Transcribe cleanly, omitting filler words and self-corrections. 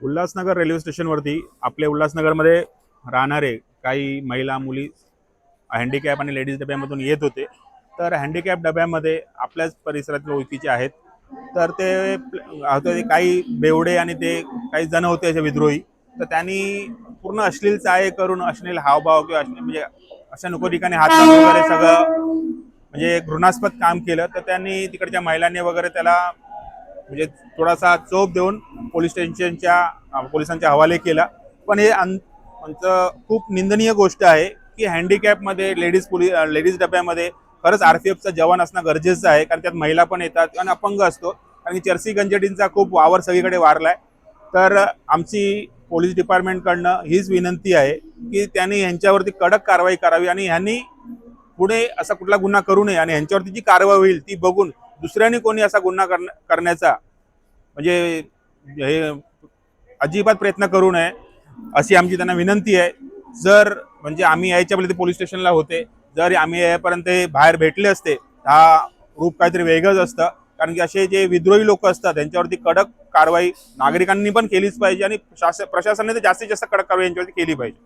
Ulhasnagar railway स्टेशनवरती आपले उल्हासनगरमध्ये राहणारे काही महिला मुली हँडिकॅप आणि लेडीज डब्यामधून येत होते. तर हँडिकॅप डब्यामध्ये आपल्याच परिसरातील ओळखीचे आहेत. तर ते काही बेवडे आणि ते काही जण होते असे विद्रोही. तर त्यांनी पूर्ण अश्लील चाळे करून अश्लील हावभाव किंवा म्हणजे अशा नको ठिकाणी हात लावून वगैरे सगळं म्हणजे घृणास्पद काम केलं. तर त्यांनी तिकडच्या महिलांनी वगैरे त्याला म्हणजे थोडासा चोप देऊन पोलिसांच्या हवाले केला. पण हे आमचं खूप निंदनीय गोष्ट आहे की हँडिकॅपमध्ये लेडीज डब्यामध्ये खरंच आरपीएफचा जवान असणं गरजेचं आहे, कारण त्यात महिला पण येतात आणि अपंग असतो. कारण की चर्सी गंजडींचा खूप वावर सगळीकडे वारलाय. तर आमची पोलीस डिपार्टमेंटकडनं हीच विनंती आहे की त्यांनी यांच्यावरती कडक कारवाई करावी आणि ह्यांनी पुढे असा कुठला गुन्हा करू नये आणि ह्यांच्यावरती जी कारवाई होईल ती बघून दुसऱ्यांनी कोणी असा गुन्हा करण्याचा म्हणजे हे अजिबात प्रयत्न करू नये अशी आमची त्यांना विनंती आहे. जर म्हणजे आम्ही यायच्या पहिले पोलीस स्टेशनला होते, जर आम्ही यापर्यंत बाहेर भेटले असते, हा रूप काहीतरी वेगळंच असतं. कारण की असे जे विद्रोही लोक असतात त्यांच्यावरती कडक कारवाई नागरिकांनी पण केलीच पाहिजे आणि प्रशासनाने तर जास्तीत जास्त कडक कारवाई यांच्यावरती केली पाहिजे.